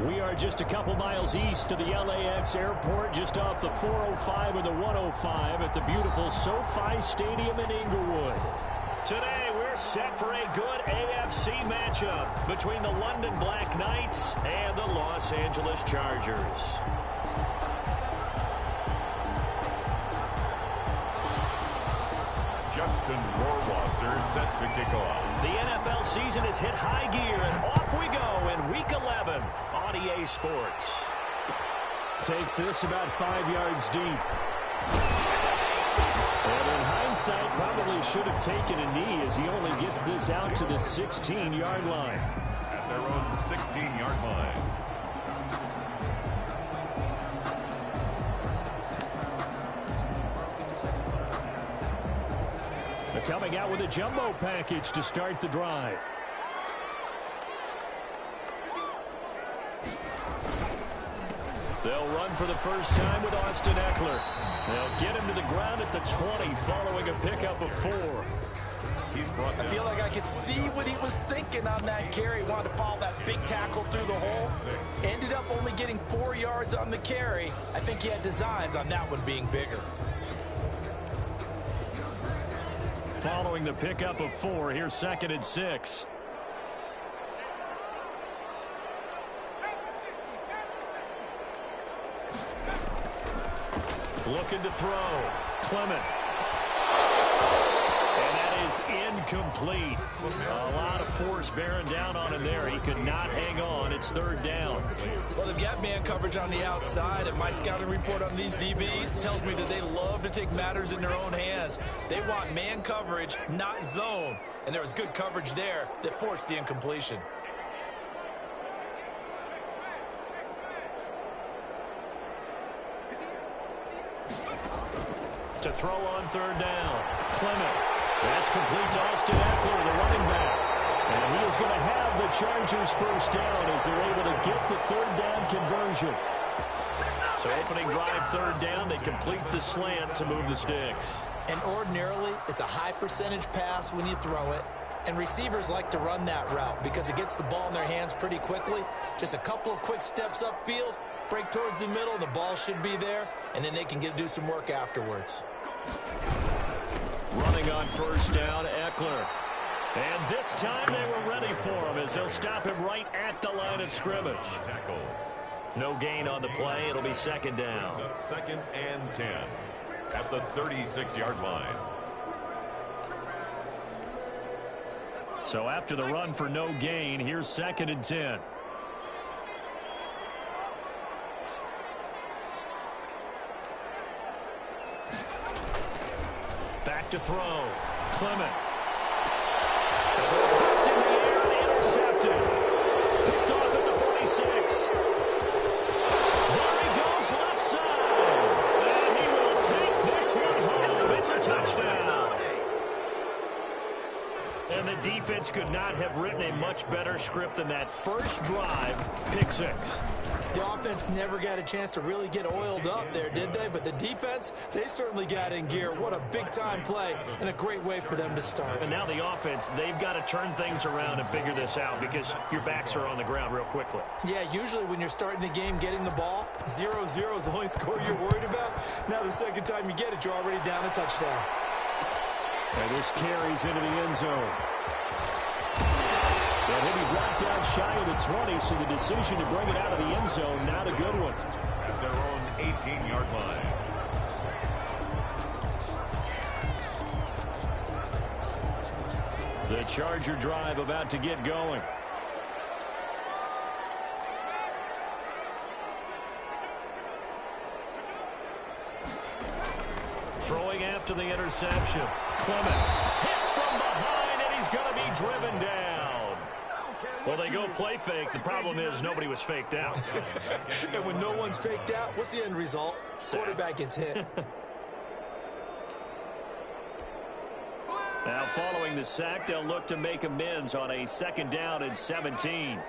We are just a couple miles east of the LAX airport, just off the 405 and the 105 at the beautiful SoFi Stadium in Inglewood. Today, we're set for a good AFC matchup between the London Black Knights and the Los Angeles Chargers. Justin Rohrwasser set to kick off. The NFL season has hit high gear, and off we go in Week 11 on EA Sports. Takes this about 5 yards deep. And in hindsight, probably should have taken a knee as he only gets this out to the 16-yard line. At their own 16-yard line. They're coming out with a jumbo package to start the drive. They'll run for the first time with Austin Ekeler. They'll get him to the ground at the 20 following a pickup of 4. I feel like I could see what he was thinking on that carry. Wanted to follow that big tackle through the hole. Ended up only getting 4 yards on the carry. I think he had designs on that one being bigger. Following the pickup of 4, here's 2nd and 6. Looking to throw. Clement. And that is incomplete. A lot of force bearing down on him there. He could not hang on. It's 3rd down. Well, they've got man coverage on the outside, and my scouting report on these DBs tells me that they love to take matters in their own hands. They want man coverage, not zone. And there was good coverage there that forced the incompletion. To throw on 3rd down. Clement. That's complete to Austin Ekeler, the running back. And he is going to have the Chargers first down as they're able to get the 3rd down conversion. So opening drive 3rd down, they complete the slant to move the sticks. And ordinarily, it's a high percentage pass when you throw it. And receivers like to run that route because it gets the ball in their hands pretty quickly. Just a couple of quick steps upfield, break towards the middle, the ball should be there, and then they can do some work afterwards. Running on 1st down, Ekeler. And this time they were ready for him as they'll stop him right at the line of scrimmage. Tackle. No gain on the play. It'll be 2nd down. 2nd and 10 at the 36-yard line. So after the run for no gain, here's 2nd and 10. Back to throw. Clement. Picked in the air and intercepted. Picked off at the 46. There he goes left side. And he will take this one home. It's a touchdown. And the defense could not have written a much better script than that first drive, pick 6. The offense never got a chance to really get oiled up there, did they? But the defense, they certainly got in gear. What a big-time play and a great way for them to start. And now the offense, they've got to turn things around and figure this out because your backs are on the ground real quickly. Yeah, usually when you're starting the game getting the ball, 0-0 is the only score you're worried about. Now the second time you get it, you're already down a touchdown. And this carries into the end zone. And he'll be brought down shy of the 20, so the decision to bring it out of the end zone, not a good one. At their own 18-yard line. The Charger drive about to get going. Throwing after the interception. Clement hit from behind, and he's going to be driven down. Well, they go play fake. The problem is nobody was faked out. And when no one's faked out, what's the end result? Quarterback gets hit. Now, following the sack, they'll look to make amends on a 2nd down and 17.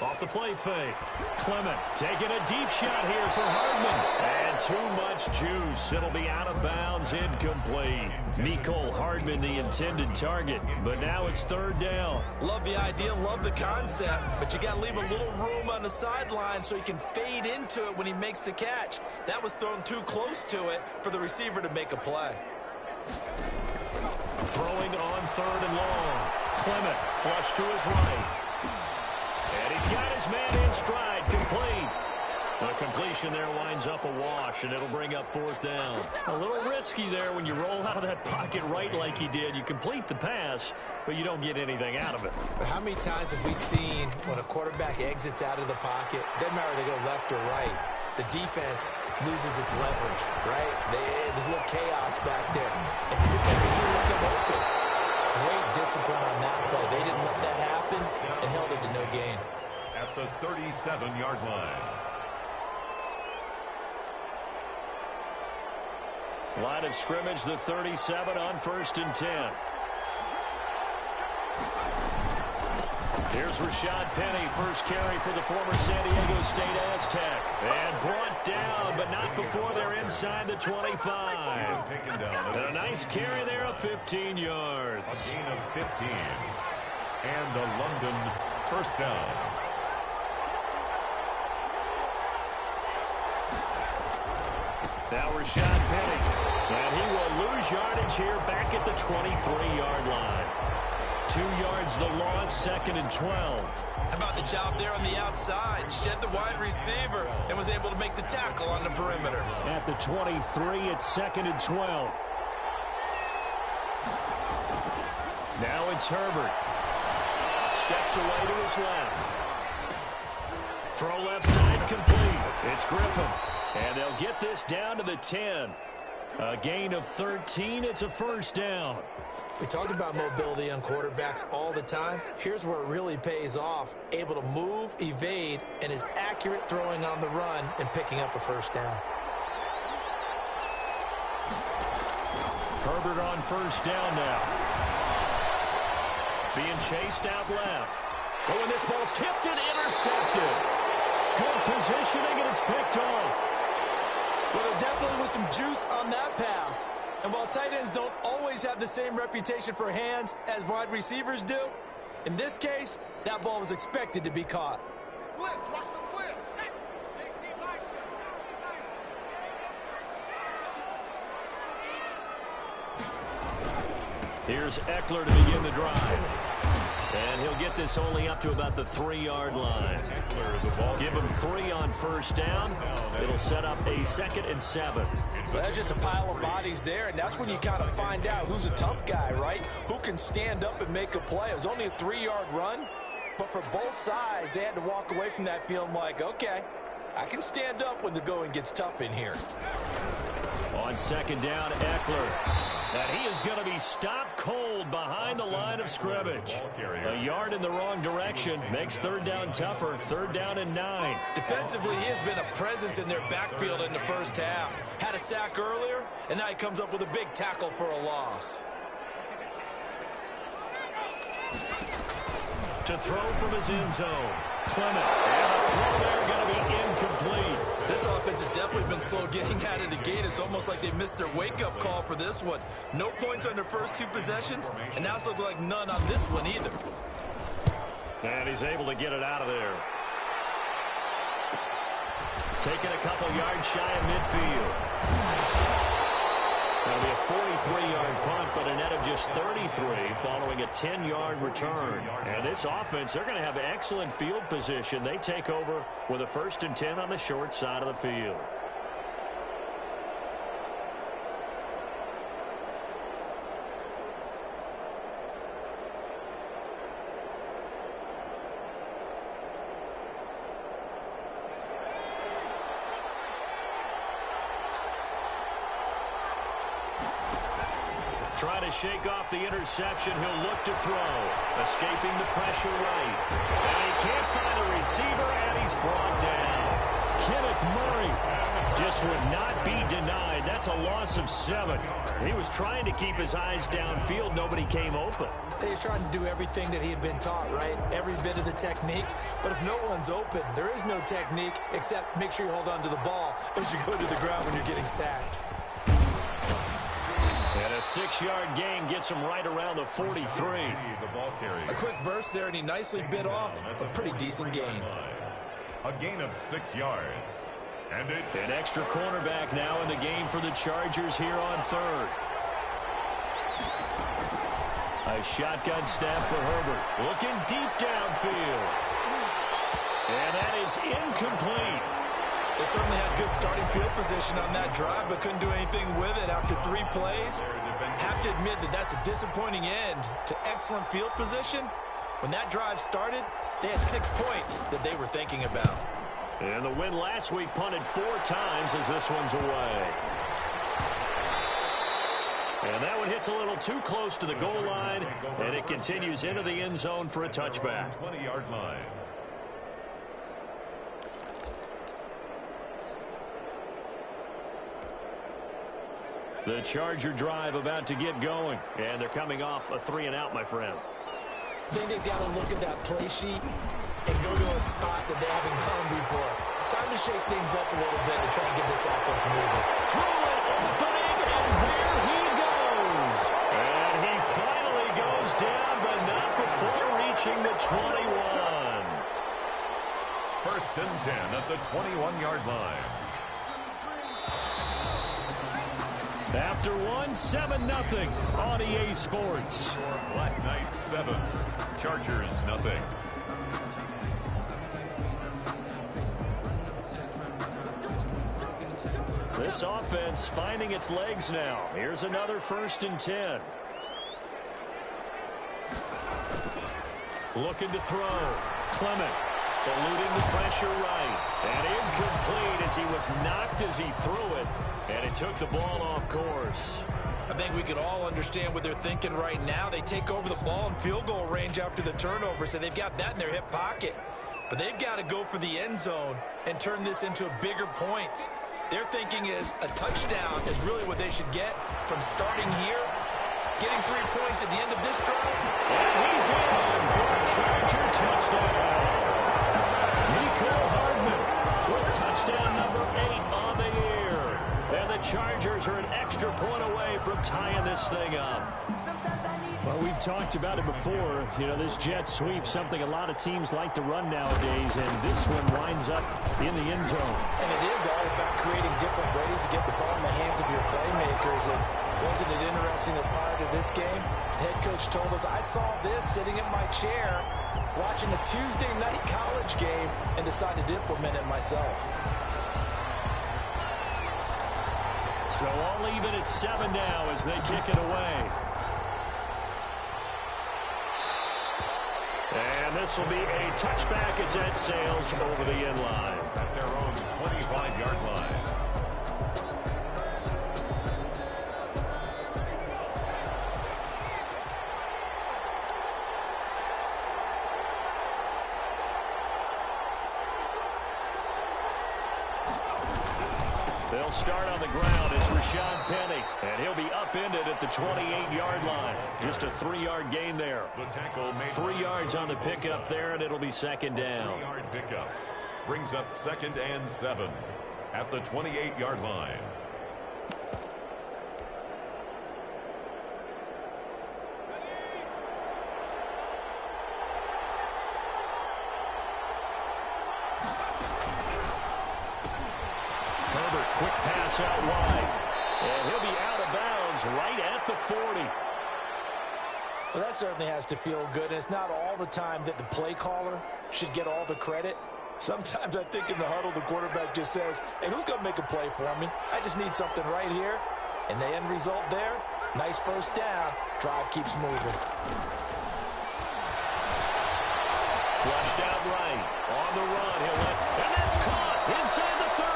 Off the play fake. Clement taking a deep shot here for Hardman. And too much juice. It'll be out of bounds, incomplete. Mecole Hardman, the intended target. But now it's third down. Love the idea, love the concept. But you got to leave a little room on the sideline so he can fade into it when he makes the catch. That was thrown too close to it for the receiver to make a play. Throwing on third and long. Clement flush to his right. And he's got his man in stride, complete. The completion there winds up a wash, and it'll bring up fourth down. A little risky there when you roll out of that pocket right like he did. You complete the pass, but you don't get anything out of it. But how many times have we seen when a quarterback exits out of the pocket, doesn't matter if they go left or right, the defense loses its leverage, right? There's a little chaos back there. And the receivers come open. Great discipline on that play. They didn't let that happen and held it to no gain. At the 37-yard line. Line of scrimmage, the 37 on 1st and 10. Here's Rashad Penny, first carry for the former San Diego State Aztec. And brought down, but not before they're inside the 25. And a nice carry there of 15 yards. A gain of 15. And a London first down. Now Rashad Penny. And he will lose yardage here back at the 23-yard line. 2 yards the loss, 2nd and 12. How about the job there on the outside? Shed the wide receiver and was able to make the tackle on the perimeter. At the 23, it's 2nd and 12. Now it's Herbert. Steps away to his left. Throw left side complete. It's Griffin. And they'll get this down to the 10. A gain of 13. It's a first down. We talk about mobility on quarterbacks all the time. Here's where it really pays off. Able to move, evade, and is accurate throwing on the run and picking up a first down. Herbert on first down now. Being chased out left. Oh, and this ball's tipped and intercepted. Good positioning, and it's picked off. Well, there definitely was some juice on that pass. And while tight ends don't always have the same reputation for hands as wide receivers do, in this case, that ball was expected to be caught. Blitz, watch the blitz. Here's Eckler to begin the drive. And he'll get this only up to about the 3-yard line. Give him 3 on first down. It'll set up a 2nd and 7. Well, that's just a pile of bodies there, and that's when you kind of find out who's a tough guy, right? Who can stand up and make a play. It was only a 3-yard run, but for both sides, they had to walk away from that feeling like, okay, I can stand up when the going gets tough in here. On 2nd down, Eckler. And he is going to be stopped cold behind the line of scrimmage. A yard in the wrong direction makes 3rd down tougher. 3rd down and 9. Defensively, he has been a presence in their backfield in the first half. Had a sack earlier, and now he comes up with a big tackle for a loss. To throw from his end zone. Clement. And a throw there going to be incomplete. This offense has definitely been slow getting out of the gate. It's almost like they missed their wake-up call for this one. No points on their first 2 possessions, and now it's looking like none on this one either. And he's able to get it out of there. Taking a couple yards shy of midfield. That'll be a 43-yard punt, but a net of just 33 following a 10-yard return. And this offense, they're going to have excellent field position. They take over with a 1st and 10 on the short side of the field. Trying to shake off the interception. He'll look to throw. Escaping the pressure right. And he can't find a receiver, and he's brought down. Kenneth Murray just would not be denied. That's a loss of 7. He was trying to keep his eyes downfield. Nobody came open. He's trying to do everything that he had been taught, right? Every bit of the technique. But if no one's open, there is no technique except make sure you hold on to the ball as you go to the ground when you're getting sacked. And a 6-yard gain gets him right around the 43. A quick burst there, and he nicely bit off a pretty decent gain. A gain of 6 yards. And it's an extra cornerback now in the game for the Chargers here on 3rd. A shotgun snap for Herbert. Looking deep downfield. And that is incomplete. They certainly had good starting field position on that drive, but couldn't do anything with it after 3 plays. Have to admit that that's a disappointing end to excellent field position. When that drive started, they had 6 points that they were thinking about. And the win last week punted 4 times as this one's away. And that one hits a little too close to the goal line, and it continues into the end zone for a touchback. 20-yard line. The Charger drive about to get going, and they're coming off a 3-and-out, my friend. I think they've got to look at that play sheet and go to a spot that they haven't gone before. Time to shake things up a little bit to try and get this offense moving. Through an opening, and there he goes. And he finally goes down, but not before reaching the 21. 1st and 10 at the 21-yard line. After one, 7-0 on EA Sports. Black Knights 7, Chargers 0. This offense finding its legs now. Here's another 1st and 10. Looking to throw. Clement eluding the pressure right. And incomplete as he was knocked as he threw it. And it took the ball off course. I think we can all understand what they're thinking right now. They take over the ball in field goal range after the turnover, so they've got that in their hip pocket. But they've got to go for the end zone and turn this into a bigger point. Their thinking is a touchdown is really what they should get from starting here. Getting 3 points at the end of this drive. And he's in for a Charger touchdown. Mecole Hardman with touchdown number 8 on the year. And the Chargers are an extra point away from tying this thing up. Well, we've talked about it before. You know, this jet sweep, something a lot of teams like to run nowadays, and this one winds up in the end zone. And it is all about creating different ways to get the ball in the hands of your playmakers. And wasn't it interesting that prior to this game, head coach told us, I saw this sitting in my chair watching a Tuesday night college game and decided to implement it myself. So all even at 7 now as they kick it away. And this will be a touchback as that sails over the end line. At their own 25-yard line. They'll start on the ground as Rashad Penny, and he'll be upended at the 28-yard line. Just a 3-yard gain there. The tackle made 3 yards on the pickup there, and it'll be 2nd down. 3-yard pickup brings up 2nd and 7 at the 28-yard line. Quick pass out wide. And he'll be out of bounds right at the 40. Well, that certainly has to feel good. And it's not all the time that the play caller should get all the credit. Sometimes I think in the huddle, the quarterback just says, hey, who's going to make a play for me? I just need something right here. And the end result there, nice 1st down. Drive keeps moving. Flushed out right. On the run. And that's caught inside the 30.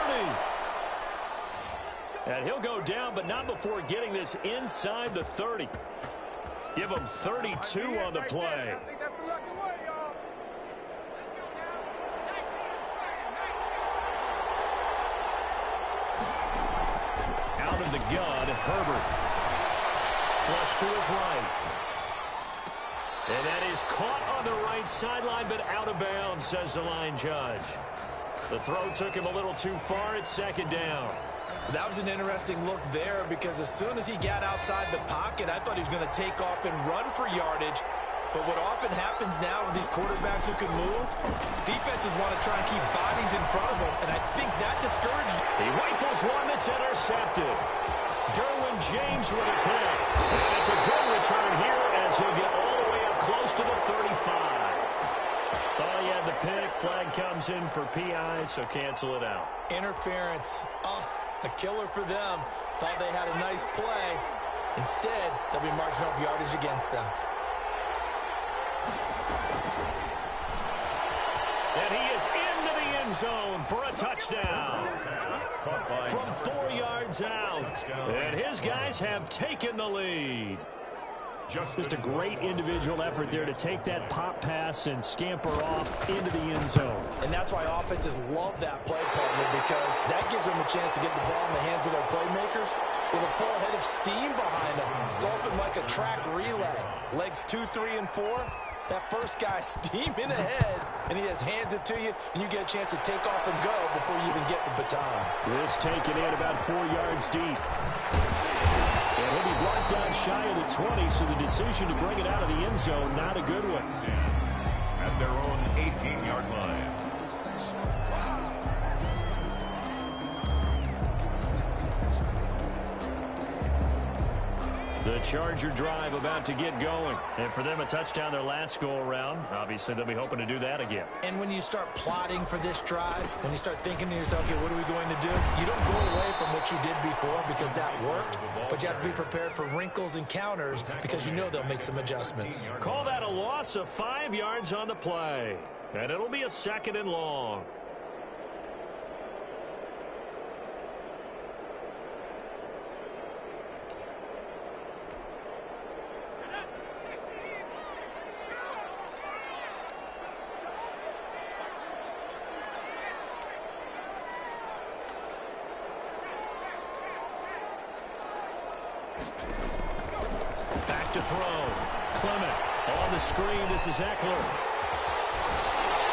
And he'll go down, but not before getting this inside the 30. Give him 32 on the play. out of the gun. Herbert. Flush to his right. And that is caught on the right sideline, but out of bounds, says the line judge. The throw took him a little too far. It's second down. That was an interesting look there because as soon as he got outside the pocket, I thought he was going to take off and run for yardage. But what often happens now with these quarterbacks who can move, defenses want to try and keep bodies in front of them, and I think that discouraged him. He rifles one that's intercepted. Derwin James with a pick. And it's a good return here as he'll get all the way up close to the 35. Thought he had the pick. Flag comes in for PI, so cancel it out. Interference. Oh, a killer for them. Thought they had a nice play. Instead, they'll be marching up yardage against them. And he is into the end zone for a touchdown. From 4 yards out. And his guys have taken the lead. Just a great individual effort there to take that pop pass and scamper off into the end zone. And that's why offenses love that play, partner, because that gives them a chance to get the ball in the hands of their playmakers with a full head of steam behind them. It's often like a track relay. Legs 2, 3, and 4. That first guy steaming ahead, and he has hands it to you, and you get a chance to take off and go before you even get the baton. This taken in about 4 yards deep. And he'll be brought down shy of the 20, so the decision to bring it out of the end zone, not a good one. At their own 18-yard line. The Charger drive about to get going. And for them, a touchdown their last go-around. Obviously, they'll be hoping to do that again. And when you start plotting for this drive, when you start thinking to yourself, okay, what are we going to do? You don't go away from what you did before because that worked, but you have to be prepared for wrinkles and counters because you know they'll make some adjustments. Call that a loss of 5 yards on the play. And it'll be a 2nd and long. Back to throw. Clement on the screen. This is Eckler.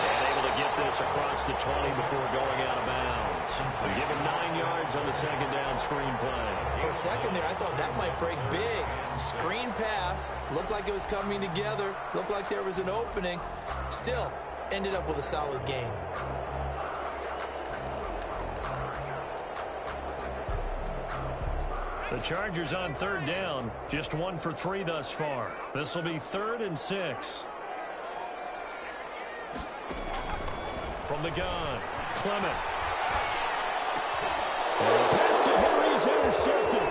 And able to get this across the 20 before going out of bounds. We give him 9 yards on the 2nd down screen play. For a second there, I thought that might break big. Screen pass. Looked like it was coming together. Looked like there was an opening. Still, ended up with a solid game. The Chargers on 3rd down, just 1 for 3 thus far. This will be 3rd and 6. From the gun, Clement. Pass to Henry is intercepted.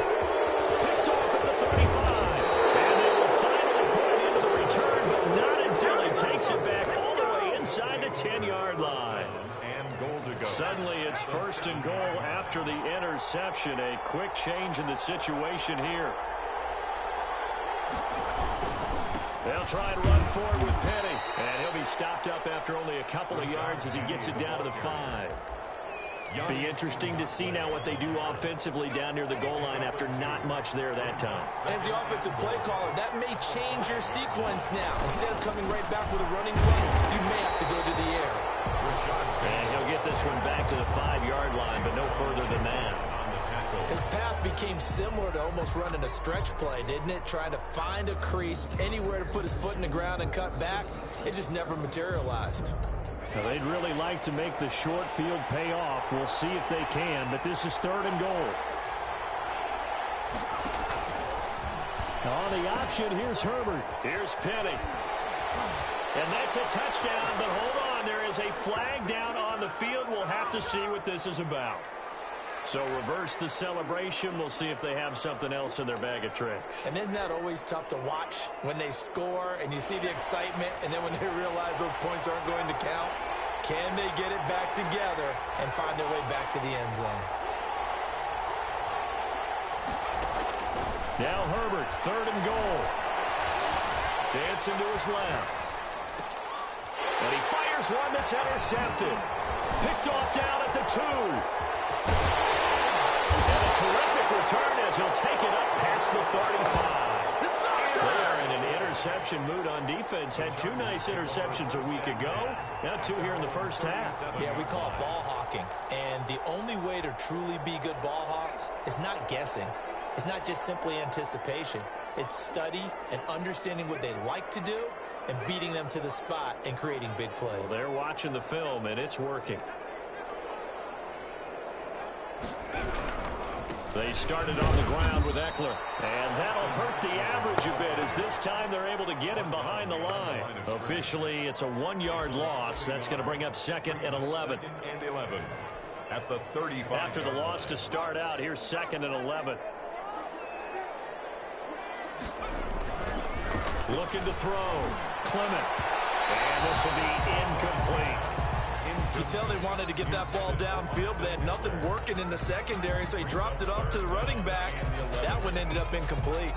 Picked off at the 35. And they will finally put it into the return, but not until he takes it back all the way inside the 10-yard line. Suddenly, it's 1st and goal after the interception. A quick change in the situation here. They'll try and run forward with Penny. And he'll be stopped up after only a couple of yards as he gets it down to the 5. Be interesting to see now what they do offensively down near the goal line after not much there that time. As the offensive play caller, that may change your sequence now. Instead of coming right back with a running play, you may have to go to the air. And he'll get this one back to the 5-yard line, but no further than that. His path became similar to almost running a stretch play, didn't it? Trying to find a crease, anywhere to put his foot in the ground and cut back. It just never materialized. Now, they'd really like to make the short field pay off. We'll see if they can, but this is 3rd and goal. Now on the option, here's Herbert. Here's Penny. And that's a touchdown, but hold on. There is a flag down on the field. We'll have to see what this is about. So reverse the celebration. We'll see if they have something else in their bag of tricks. And isn't that always tough to watch when they score and you see the excitement, and then when they realize those points aren't going to count? Can they get it back together and find their way back to the end zone? Now Herbert, 3rd and goal. Dancing to his left. And he fires one that's intercepted. Picked off down at the 2. And a terrific return as he'll take it up past the 35. They are in an interception mood on defense. Had 2 nice interceptions a week ago. Now 2 here in the first half. Yeah, we call it ball hawking. And the only way to truly be good ball hawks is not guessing. It's not just simply anticipation. It's study and understanding what they like to do and beating them to the spot and creating big plays. Well, they're watching the film, and it's working. They started on the ground with Eckler. And that'll hurt the average a bit as this time they're able to get him behind the line. Officially, it's a 1-yard loss. That's going to bring up 2nd and 11. And 11 at the 35. After the loss to start out, here's 2nd and 11. Looking to throw. Clement. And this will be incomplete. You could tell they wanted to get that ball downfield, but they had nothing working in the secondary, so he dropped it off to the running back. That one ended up incomplete.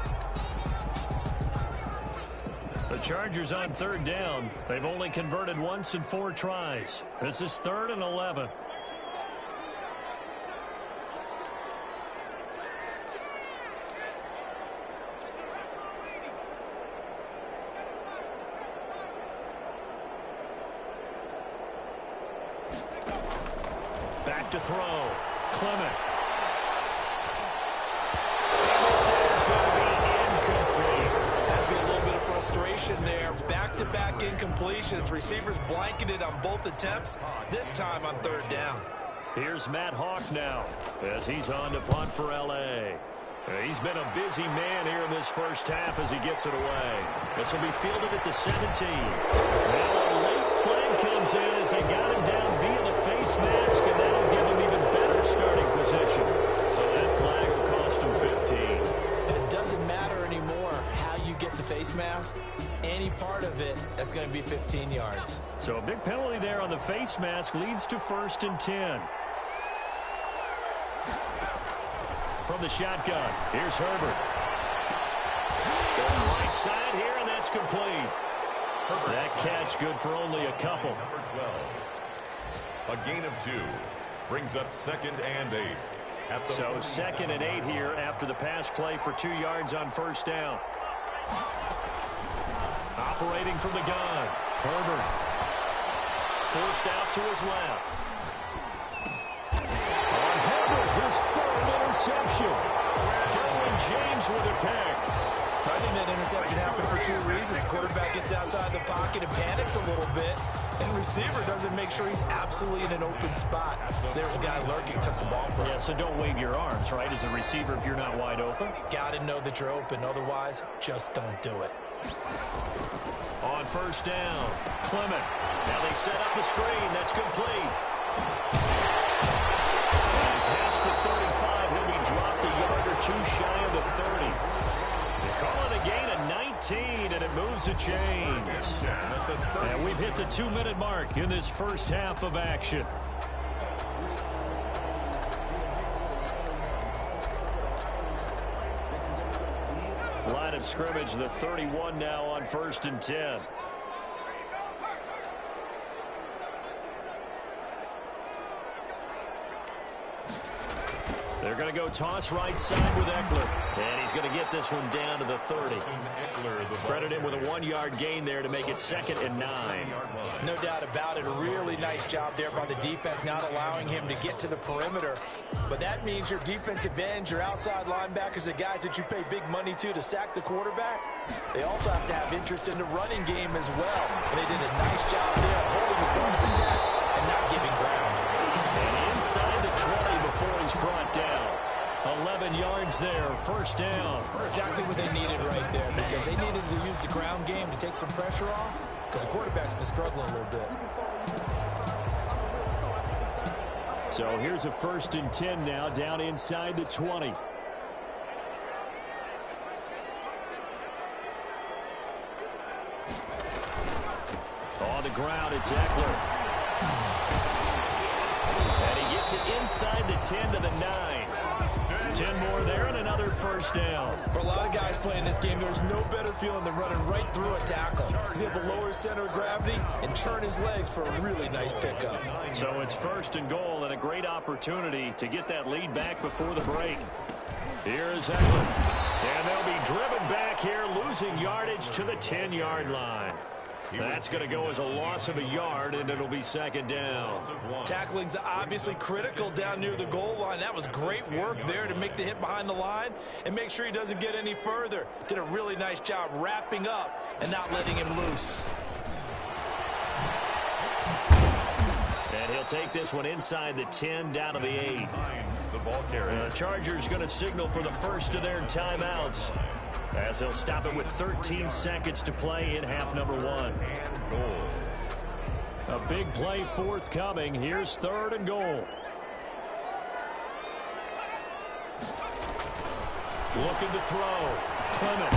The Chargers on 3rd down. They've only converted once in 4 tries. This is 3rd and 11. Back to throw. Clement. And this is going to be incomplete. Has to be a little bit of frustration there. Back-to-back incompletions. Receivers blanketed on both attempts, this time on 3rd down. Here's Matt Hawk now as he's on to punt for L.A. He's been a busy man here in this first half as he gets it away. This will be fielded at the 17. Now a late flag comes in as they got him down via the face mask, and that'll give him even better starting position. So that flag will cost him 15. And it doesn't matter anymore how you get the face mask. Any part of it, that's going to be 15 yards. So a big penalty there on the face mask leads to 1st and 10. From the shotgun, here's Herbert. Going right side here, and that's complete. That catch good for only a couple. Number 12. A gain of 2 brings up 2nd and 8. So 2nd and 8 here after the pass play for 2 yards on 1st down. Operating from the gun, Herbert. Forced out to his left. On Herbert, his 3rd interception. Derwin James with a pick. I think that interception happened for 2 reasons. Quarterback gets outside the pocket and panics a little bit, and receiver doesn't make sure he's absolutely in an open spot. So there's a guy lurking, took the ball from him. Yeah, so don't wave your arms, right, as a receiver if you're not wide open. Got to know that you're open. Otherwise, just don't do it. On 1st down, Clement. Now they set up the screen. That's complete. And past the 35, he'll be dropped a yard or 2 shy of the 30. They call it a gain of 19, and it moves the chains. And we've hit the 2-minute mark in this first half of action. Line of scrimmage, the 31 now on 1st and 10. They're going to go toss right side with Eckler. And he's going to get this one down to the 30. Credit him with a 1-yard gain there to make it 2nd and 9. No doubt about it. A really nice job there by the defense, not allowing him to get to the perimeter. But that means your defensive ends, your outside linebackers, the guys that you pay big money to sack the quarterback, they also have to have interest in the running game as well. And they did a nice job there holding the point of attack and not giving ground. And inside the 20 before he's brought down. 11 yards there, 1st down. Exactly what they needed right there, because they needed to use the ground game to take some pressure off, because the quarterback's been struggling a little bit. So here's a 1st and 10 now, down inside the 20. On the ground, it's Eckler. And he gets it inside the 10 to the 9. 10 more there and another 1st down. For a lot of guys playing this game, there's no better feeling than running right through a tackle. He's able to lower his center of gravity and churn his legs for a really nice pickup. So it's 1st and goal and a great opportunity to get that lead back before the break. Here is Eckler. And they'll be driven back here, losing yardage to the 10-yard line. That's going to go as a loss of a yard, and it'll be second down. Tackling's obviously critical down near the goal line. That was great work there to make the hit behind the line and make sure he doesn't get any further. Did a really nice job wrapping up and not letting him loose. And he'll take this one inside the 10, down to the 8. The Chargers going to signal for the first of their timeouts, as they'll stop it with 13 seconds to play in half number 1. A big play forthcoming. Here's 3rd and goal. Looking to throw. Clement.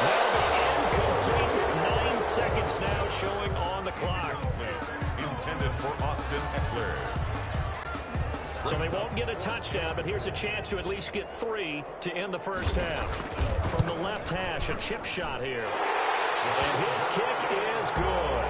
That'll be incomplete with 9 seconds now showing on the clock. Intended for Austin Eckler. So they won't get a touchdown, but here's a chance to at least get 3 to end the first half. From the left hash, a chip shot here. And his kick is good.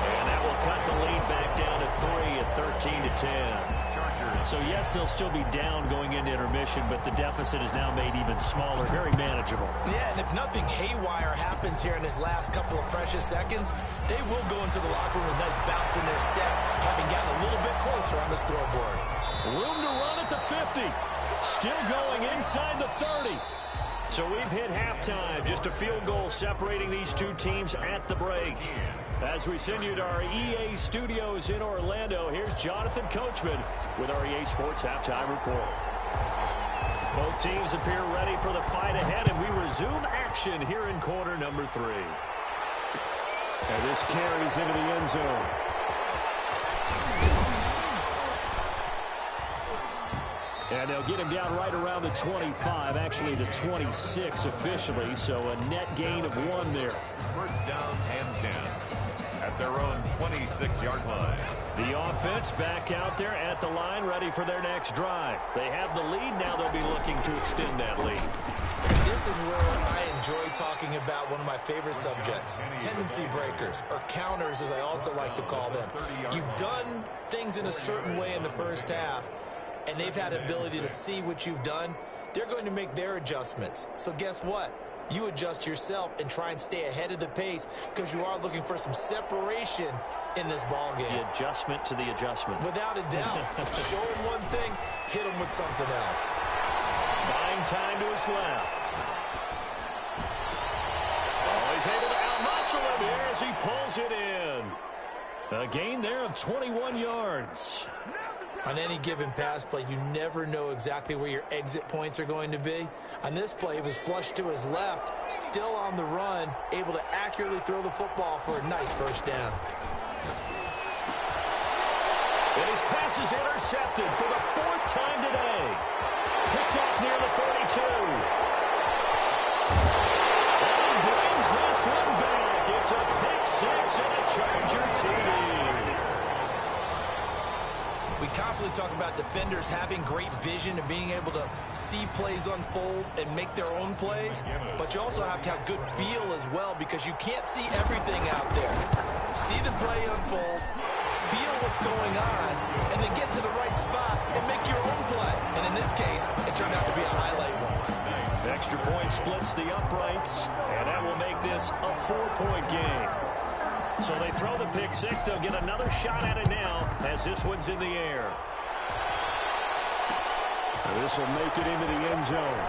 And that will cut the lead back down to 3 at 13-10. So, yes, they'll still be down going into intermission, but the deficit is now made even smaller, very manageable. Yeah, and if nothing haywire happens here in his last couple of precious seconds, they will go into the locker room with a nice bounce in their step, having gotten a little bit closer on the scoreboard. Room to run at the 50. Still going inside the 30. So we've hit halftime. Just a field goal separating these two teams at the break. As we send you to our EA studios in Orlando, here's Jonathan Coachman with our EA Sports Halftime Report. Both teams appear ready for the fight ahead, and we resume action here in quarter number 3. And this carries into the end zone. And they'll get him down right around the 25, actually the 26 officially, so a net gain of 1 there. First down and 10 at their own 26-yard line. The offense back out there at the line, ready for their next drive. They have the lead, now they'll be looking to extend that lead. This is where I enjoy talking about one of my favorite subjects, tendency breakers, or counters as I also like to call them. You've done things in a certain way in the first half, and they've had the ability to see what you've done. They're going to make their adjustments. So guess what? You adjust yourself and try and stay ahead of the pace because you are looking for some separation in this ball game. The adjustment to the adjustment. Without a doubt. Show him one thing, hit him with something else. Buying time to his left. Oh, he's able to outmuscle him here as he pulls it in. A gain there of 21 yards. On any given pass play, you never know exactly where your exit points are going to be. On this play, it was flushed to his left, still on the run, able to accurately throw the football for a nice first down. And his pass is intercepted for the 4th time today. Picked off near the 32. And he brings this one back. It's a pick 6 and a Charger TD. We constantly talk about defenders having great vision and being able to see plays unfold and make their own plays, but you also have to have good feel as well because you can't see everything out there. See the play unfold, feel what's going on, and then get to the right spot and make your own play. And in this case, it turned out to be a highlight one. Extra point splits the uprights, and that will make this a 4-point game. So they throw the pick 6. They'll get another shot at it now as this one's in the air. This will make it into the end zone.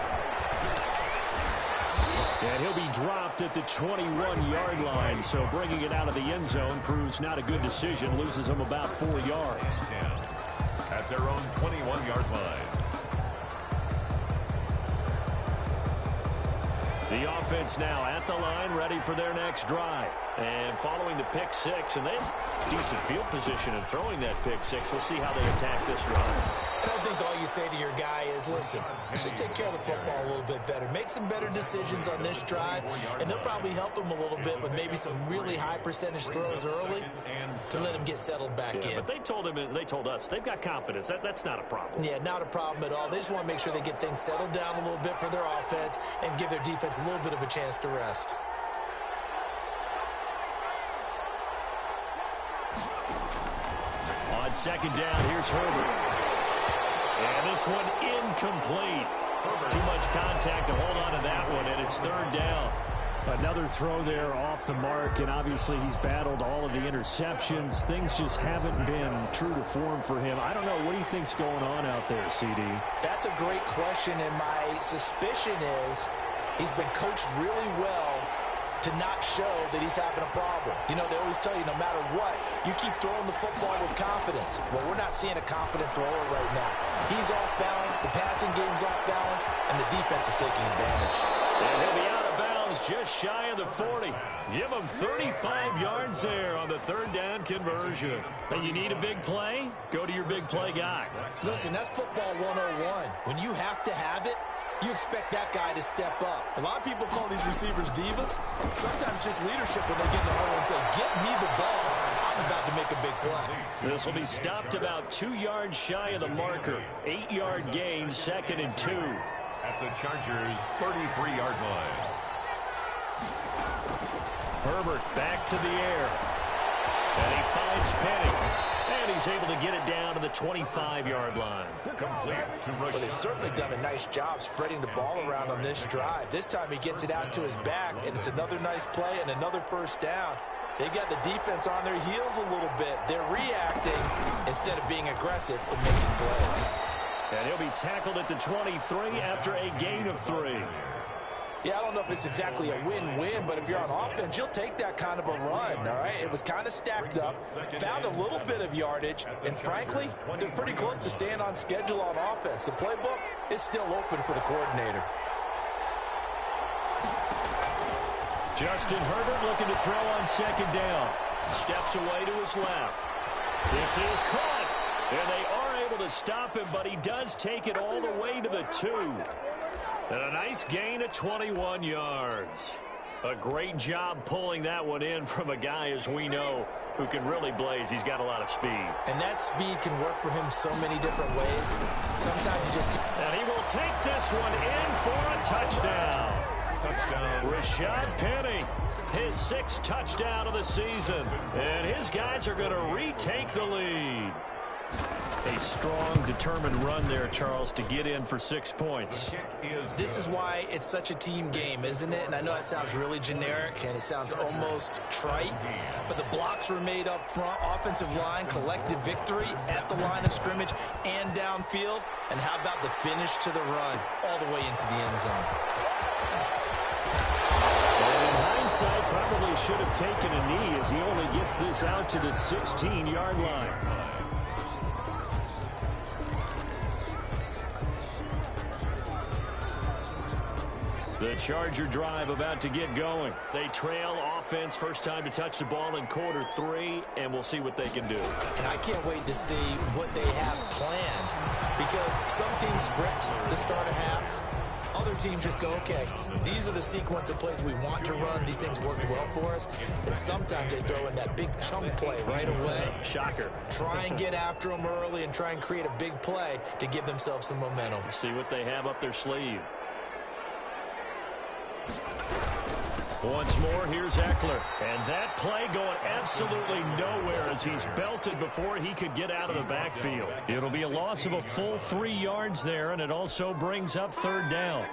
And he'll be dropped at the 21-yard line. So bringing it out of the end zone proves not a good decision. Loses them about 4 yards. At their own 21-yard line. The offense now at the line, ready for their next drive. And following the pick 6, and they have decent field position in throwing that pick 6. We'll see how they attack this drive. And I think all you say to your guy is, listen, let's just take care of the football a little bit better. Make some better decisions on this drive, and they'll probably help him a little bit with maybe some really high percentage throws early to let him get settled back in. But they told us they've got confidence. That's not a problem. Yeah, not a problem at all. They just want to make sure they get things settled down a little bit for their offense and give their defense a little bit of a chance to rest. On second down, here's Herbert. And this one incomplete. Too much contact to hold on to that one, and it's third down. Another throw there off the mark, and obviously he's battled all of the interceptions. Things just haven't been true to form for him. I don't know. What do you think's going on out there, CD? That's a great question, and my suspicion is he's been coached really well to not show that he's having a problem. You know, they always tell you no matter what, you keep throwing the football with confidence. Well, we're not seeing a confident thrower right now. He's off balance, the passing game's off balance, and the defense is taking advantage. And he'll be out of bounds just shy of the 40. Give him 35 yards there on the third down conversion. And you need a big play? Go to your big play guy. Listen, that's football 101. When you have to have it, you expect that guy to step up. A lot of people call these receivers divas. Sometimes just leadership when they get in the huddle and say, get me the ball. I'm about to make a big play. This will be stopped about 2 yards shy of the marker. 8-yard gain, 2nd and 2. At the Chargers' 33-yard line. Herbert back to the air. And he finds Penny. And he's able to get it down to the 25-yard line. Complete to Rush. But they've certainly done a nice job spreading the ball around on this drive. This time he gets it out to his back, and it's another nice play and another first down. They've got the defense on their heels a little bit. They're reacting instead of being aggressive and making plays. And he'll be tackled at the 23 after a gain of 3. Yeah, I don't know if it's exactly a win-win, but if you're on offense, you'll take that kind of a run, all right? It was kind of stacked up, found a little bit of yardage, and frankly, they're pretty close to staying on schedule on offense. The playbook is still open for the coordinator. Justin Herbert looking to throw on 2nd down. Steps away to his left. This is caught, and they are able to stop him, but he does take it all the way to the 2. And a nice gain of 21 yards. A great job pulling that one in from a guy, as we know, who can really blaze. He's got a lot of speed. And that speed can work for him so many different ways. Sometimes you just... And he will take this one in for a touchdown. Rashad Penny, his 6th touchdown of the season. And his guys are going to retake the lead. A strong, determined run there, Charles, to get in for 6 points. This is why it's such a team game, isn't it? And I know that sounds really generic, and it sounds almost trite, but the blocks were made up front, offensive line, collective victory at the line of scrimmage and downfield. And how about the finish to the run all the way into the end zone? And in hindsight, probably should have taken a knee as he only gets this out to the 16-yard line. The Charger drive about to get going. They trail offense, first time to touch the ball in quarter 3, and we'll see what they can do. And I can't wait to see what they have planned, because some teams script to start a half. Other teams just go, okay, these are the sequence of plays we want to run. These things worked well for us. And sometimes they throw in that big chunk play right away. Shocker. Try and get after them early and try and create a big play to give themselves some momentum. See what they have up their sleeve. Once more, here's Eckler. And that play going absolutely nowhere as he's belted before he could get out of the backfield. It'll be a loss of a full 3 yards there, and it also brings up 3rd down.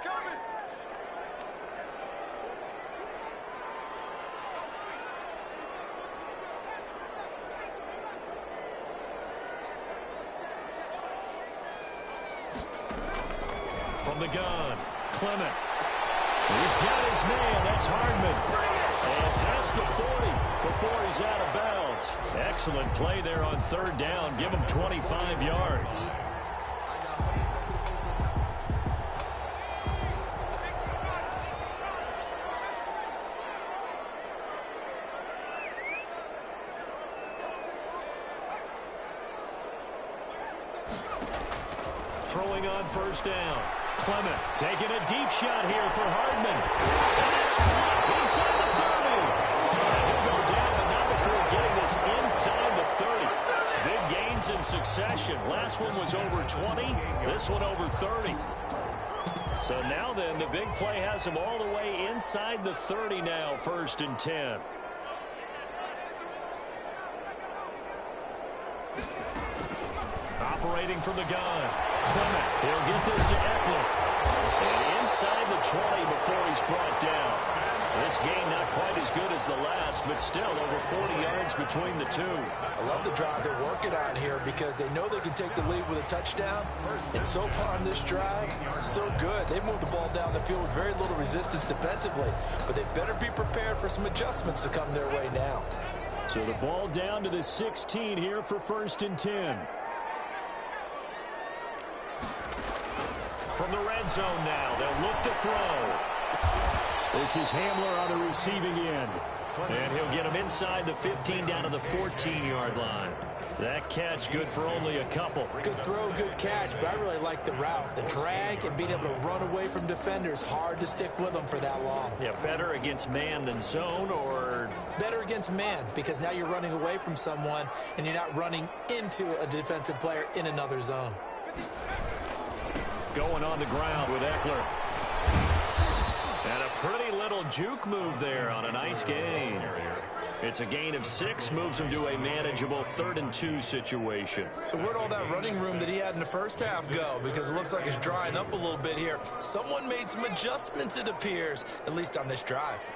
From the gun, Clement. He's got his man. That's Hardman. And past the 40 before he's out of bounds. Excellent play there on 3rd down. Give him 25 yards. Throwing on 1st down. Clement taking a deep shot here for Hardman. And that's caught inside the 30. And he'll go down, but not before getting this inside the 30. Big gains in succession. Last one was over 20. This one over 30. So now then, the big play has him all the way inside the 30 now, 1st and 10. Operating from the gun. Clement, he'll get this to Eckler. And inside the 20 before he's brought down. This game not quite as good as the last, but still over 40 yards between the two. I love the drive they're working on here because they know they can take the lead with a touchdown. And so far on this drive, so good. They moved the ball down the field with very little resistance defensively. But they better be prepared for some adjustments to come their way now. So the ball down to the 16 here for 1st and 10. From the red zone now, they'll look to throw. This is Hamler on the receiving end. And he'll get him inside the 15 down to the 14-yard line. That catch good for only a couple. Good throw, good catch, but I really like the route. The drag and being able to run away from defenders, hard to stick with them for that long. Yeah, better against man than zone, or? Better against man, because now you're running away from someone and you're not running into a defensive player in another zone. Going on the ground with Eckler. And a pretty little juke move there on a nice gain. It's a gain of 6, moves him to a manageable 3rd and 2 situation. So where'd all that running room that he had in the first half go? Because it looks like it's drying up a little bit here. Someone made some adjustments, it appears, at least on this drive.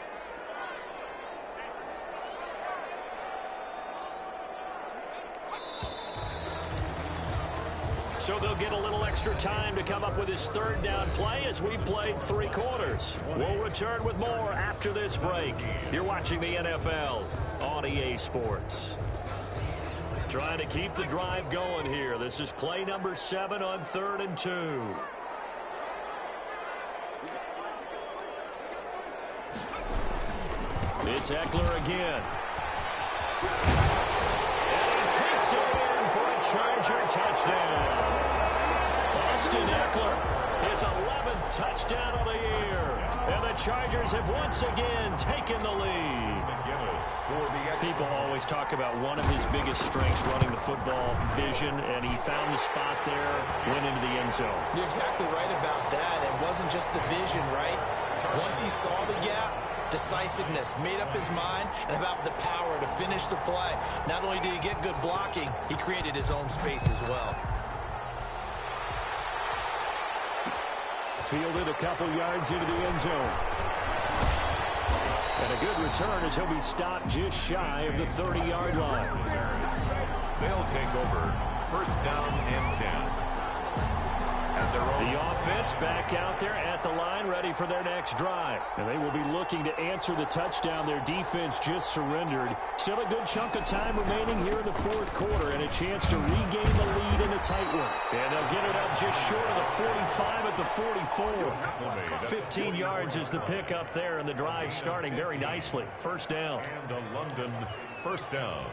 So they'll get a little extra time to come up with his 3rd down play as we played 3 quarters. We'll return with more after this break. You're watching the NFL on EA Sports. Trying to keep the drive going here. This is play number 7 on 3rd and 2. It's Eckler again. And he takes it in for a Charger touchdown. Austin Eckler, his 11th touchdown of the year. And the Chargers have once again taken the lead. People always talk about one of his biggest strengths, running the football, vision, and he found the spot there, went into the end zone. You're exactly right about that. It wasn't just the vision, right? Once he saw the gap, decisiveness, made up his mind, and about the power to finish the play. Not only did he get good blocking, he created his own space as well. Fielded a couple yards into the end zone. And a good return as he'll be stopped just shy of the 30-yard line. They'll take over 1st down and 10. The offense back out there at the line, ready for their next drive. And they will be looking to answer the touchdown their defense just surrendered. Still a good chunk of time remaining here in the 4th quarter and a chance to regain the lead in a tight one. And they'll get it up just short of the 45 at the 44. 15 yards is the pickup there, and the drive starting very nicely. 1st down. And a London 1st down.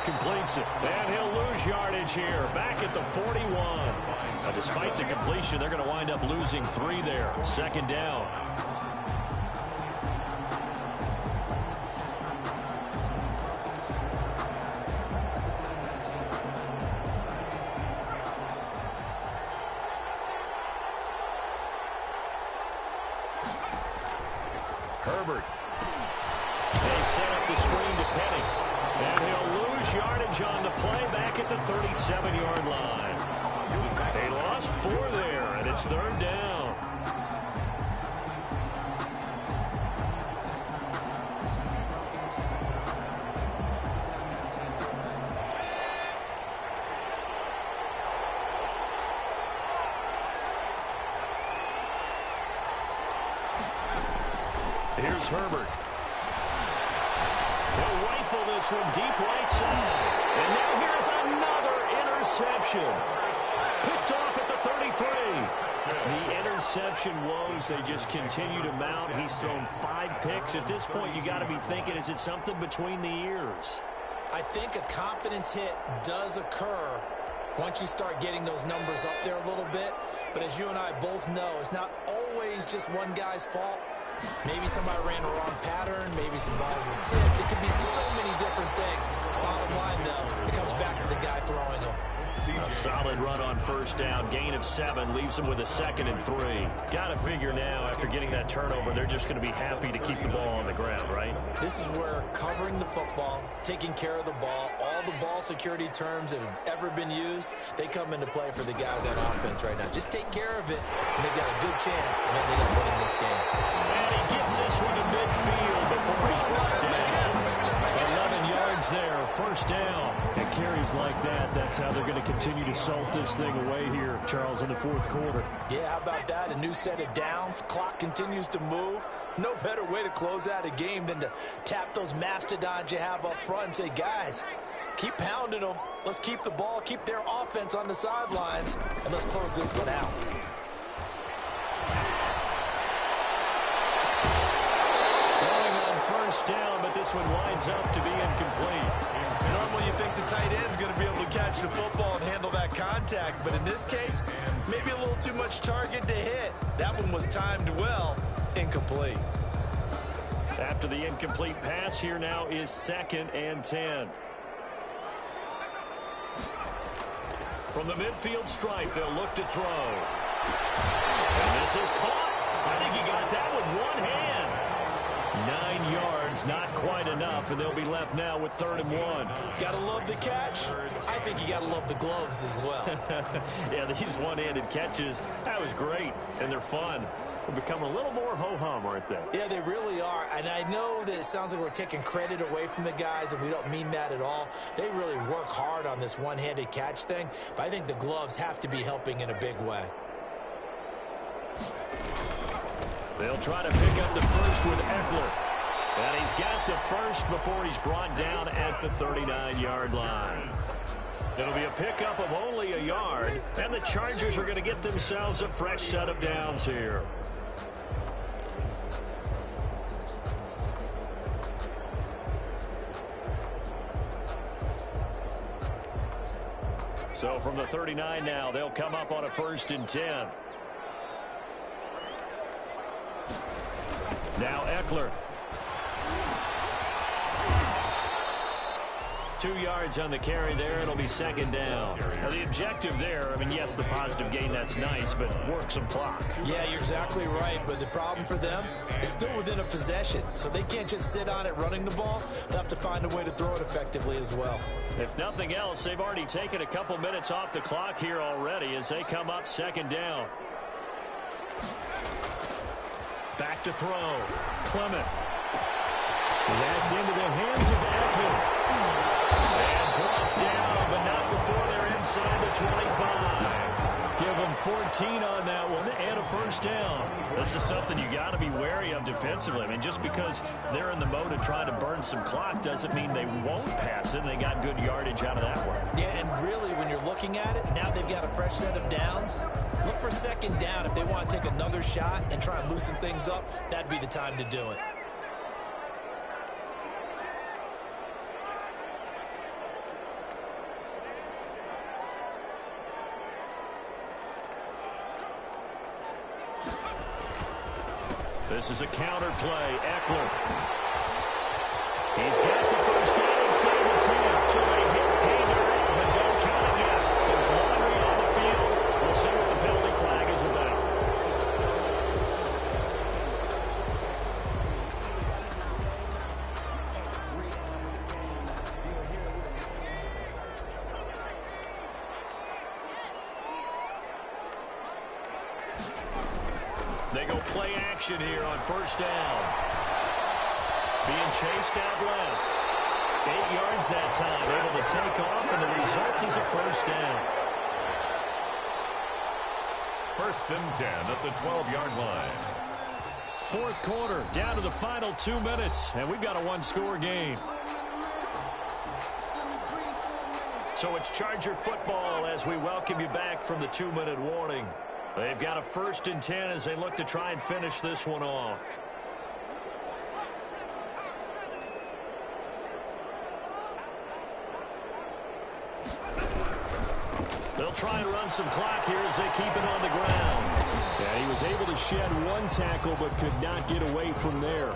Completes it, and he'll lose yardage here, back at the 41. Now, despite the completion, they're going to wind up losing 3 there. 2nd down. Herbert. They set up the screen to Penny, and he'll lose yardage on the play back at the 37-yard line. They lost 4 there, and it's 3rd down. Here's Herbert. He'll rifle this one deep right side. And now here's another interception. Picked off at the 33. The interception woes, they just continue to mount. He's thrown 5 picks. At this point, you got to be thinking, is it something between the ears? I think a confidence hit does occur once you start getting those numbers up there a little bit. But as you and I both know, it's not always just one guy's fault. Maybe somebody ran a wrong pattern. Maybe some balls were tipped. It could be so many different things. Bottom line, though, it comes back to the guy throwing them. A solid run on first down. Gain of 7 leaves them with a 2nd and 3. Got to figure now, after getting that turnover, they're just going to be happy to keep the ball on the ground, right? This is where covering the football, taking care of the ball, all the ball security terms that have ever been used, they come into play for the guys on offense right now. Just take care of it, and they've got a good chance, and then they end up winning this game. And he gets this one to midfield before he's brought down. 11 yards there, first down. And carries like that, that's how they're going to continue to salt this thing away here, Charles, in the fourth quarter. Yeah, how about that? A new set of downs. Clock continues to move. No better way to close out a game than to tap those mastodons you have up front and say, guys, keep pounding them. Let's keep the ball, keep their offense on the sidelines, and let's close this one out. Throwing on first down, but this one winds up to be incomplete. Normally you think the tight end's going to be able to catch the football and handle that contact, but in this case, maybe a little too much target to hit. That one was timed well. Incomplete. After the incomplete pass, here now is 2nd and 10. From the midfield stripe, they'll look to throw. And this is caught. I think he got that with one hand. 9 yards, not quite enough, and they'll be left now with 3rd and 1. Gotta love the catch. I think you gotta love the gloves as well. Yeah, these one-handed catches, that was great, and they're fun. They're becoming a little more ho-hum, aren't they? Yeah, they really are. And I know that it sounds like we're taking credit away from the guys, and we don't mean that at all. They really work hard on this one-handed catch thing, but I think the gloves have to be helping in a big way. They'll try to pick up the first with Eckler. And he's got the first before he's brought down at the 39-yard line. It'll be a pickup of only a yard, and the Chargers are going to get themselves a fresh set of downs here. So from the 39 now, they'll come up on a 1st and 10. Now Eckler. 2 yards on the carry there. It'll be 2nd down. Now the objective there, I mean, yes, the positive gain, that's nice, but work some clock. Yeah, you're exactly right, but the problem for them is still within a possession, so they can't just sit on it running the ball. They'll have to find a way to throw it effectively as well. If nothing else, they've already taken a couple minutes off the clock here already as they come up 2nd down. Back to throw. Clement. And that's into the hands of Eckler. And brought down, but not before they're inside the 25. Give them 14 on that one and a 1st down. This is something you got to be wary of defensively. I mean, just because they're in the mode of trying to burn some clock doesn't mean they won't pass it. They got good yardage out of that one. Yeah, and really, when you're looking at it, now they've got a fresh set of downs. Look for 2nd down. If they want to take another shot and try and loosen things up, that'd be the time to do it. This is a counter play. Eckler. He's got the first down inside the 10. So they hit pay dirt, but don't count it yet. There's laundry on the field. We'll see what the penalty flag is about. They go play action here on 1st down. Being chased out left. 8 yards that time. Able to take off, and the result is a 1st down. 1st and 10 at the 12-yard line. 4th quarter, down to the final 2 minutes, and we've got a one-score game. So it's Charger football as we welcome you back from the 2-minute warning. They've got a 1st and 10 as they look to try and finish this one off. They'll try and run some clock here as they keep it on the ground. Yeah, he was able to shed one tackle but could not get away from there.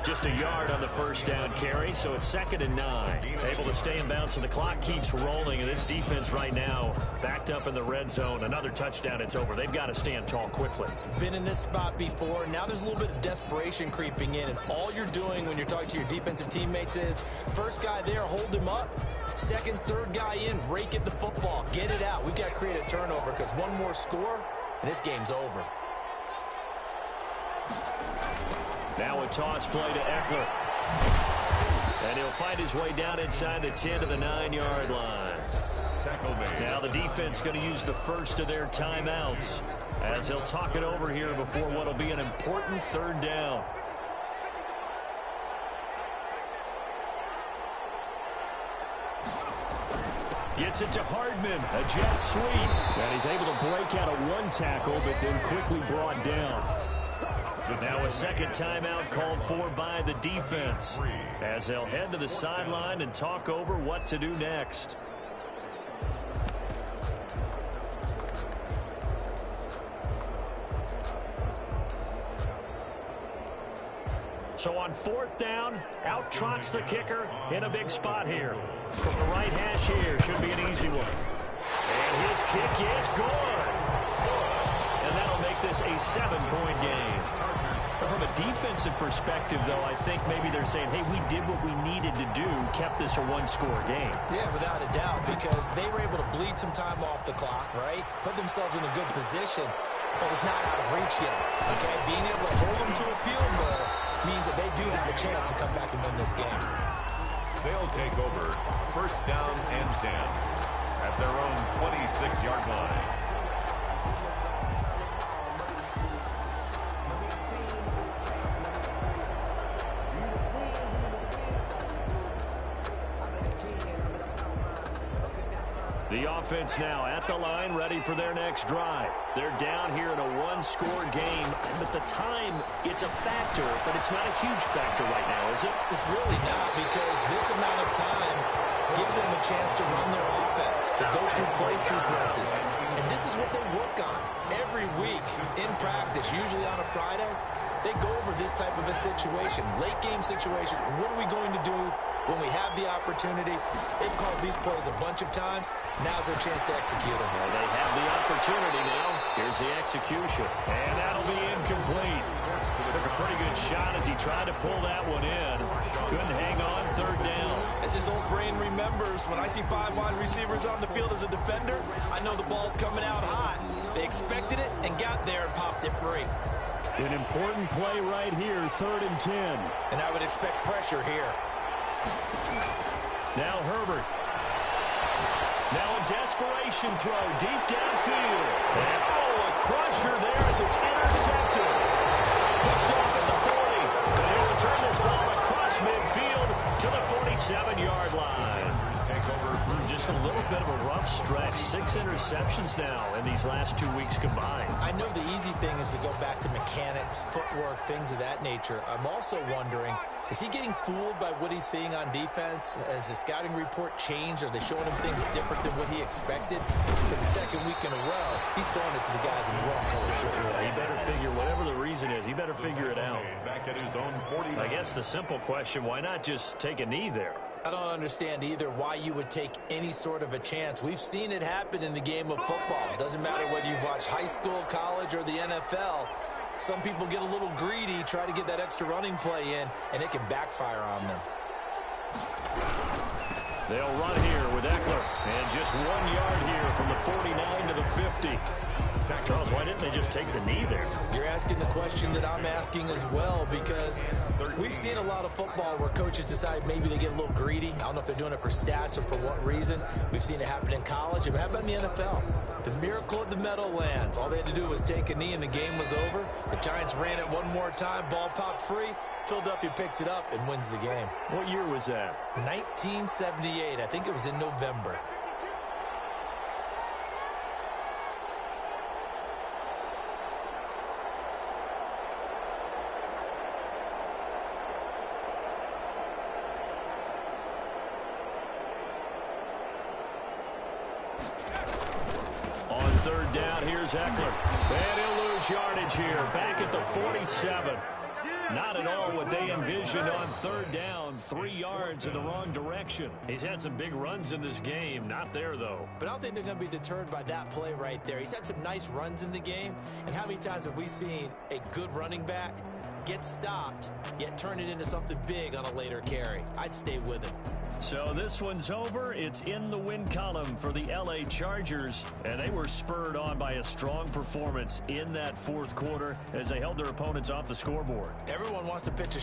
Just a yard on the first down carry, so it's 2nd and 9. Able to stay in bounds, so the clock keeps rolling, and this defense right now backed up in the red zone. Another touchdown, it's over. They've got to stand tall quickly. Been in this spot before. Now there's a little bit of desperation creeping in, and all you're doing when you're talking to your defensive teammates is, first guy there, hold him up. Second, third guy in, rake at the football. Get it out. We've got to create a turnover because one more score, and this game's over. Now a toss play to Eckler. And he'll find his way down inside the 10 to the 9-yard line. Now the defense going to use the first of their timeouts as he'll talk it over here before what will be an important 3rd down. Gets it to Hardman, a jet sweep. And he's able to break out of one tackle, but then quickly brought down. Now a second timeout called for by the defense as they'll head to the sideline and talk over what to do next. So on 4th down, out trots the kicker in a big spot here. From the right hash here, should be an easy one. And his kick is good. And that'll make this a 7-point game. From a defensive perspective, though, I think maybe they're saying, hey, we did what we needed to do, kept this a 1-score game. Yeah, without a doubt, because they were able to bleed some time off the clock, right? Put themselves in a good position, but it's not out of reach yet, okay? Being able to hold them to a field goal means that they do have a chance to come back and win this game. They'll take over 1st down and 10 at their own 26-yard line. The offense now at the line, ready for their next drive. They're down here in a 1-score game, but the time, it's a factor, but it's not a huge factor right now, is it? It's really not, because this amount of time gives them a chance to run their offense, to go through play sequences. And this is what they work on every week in practice, usually on a Friday. They go over this type of a situation, late game situation. What are we going to do when we have the opportunity? They've called these plays a bunch of times. Now's their chance to execute them. Well, they have the opportunity now. Here's the execution. And that'll be incomplete. Took a pretty good shot as he tried to pull that one in. Couldn't hang on 3rd down. As his old brain remembers, when I see 5 wide receivers on the field as a defender, I know the ball's coming out hot. They expected it and got there and popped it free. An important play right here, 3rd and 10. And I would expect pressure here. Now Herbert. Now a desperation throw deep downfield. And a crusher there as it's intercepted. Picked off at the 40. And he'll return this ball across midfield to the 47-yard line. Just a little bit of a rough stretch. 6 interceptions now in these last 2 weeks combined. I know the easy thing is to go back to mechanics, footwork, things of that nature. I'm also wondering, is he getting fooled by what he's seeing on defense? Has the scouting report changed? Are they showing him things different than what he expected? For the 2nd week in a row, he's throwing it to the guys in the wrong color shirts. He better figure, whatever the reason is, he better figure it out. Back at his own 40. I guess the simple question, why not just take a knee there? I don't understand either why you would take any sort of a chance. We've seen it happen in the game of football. It doesn't matter whether you've watched high school, college, or the NFL. Some people get a little greedy, try to get that extra running play in, and it can backfire on them. They'll run here with Eckler. And just 1 yard here from the 49 to the 50. Charles, why didn't they just take the knee there? You're asking the question that I'm asking as well, because we've seen a lot of football where coaches decide maybe they get a little greedy. I don't know if they're doing it for stats or for what reason. We've seen it happen in college. It happened in the NFL. The miracle at the Meadowlands. All they had to do was take a knee and the game was over. The Giants ran it one more time. Ball popped free. Philadelphia picks it up and wins the game. What year was that? 1978. I think it was in November. On 3rd down, here's Eckler. And he'll lose yardage here. Back at the 47. Not at all what they envisioned on third down, 3 yards in the wrong direction. He's had some big runs in this game. Not there, though. But I don't think they're going to be deterred by that play right there. He's had some nice runs in the game. And how many times have we seen a good running back get stopped, yet turn it into something big on a later carry? I'd stay with him. So this one's over. It's in the win column for the L.A. Chargers, and they were spurred on by a strong performance in that fourth quarter as they held their opponents off the scoreboard. Everyone wants to pitch a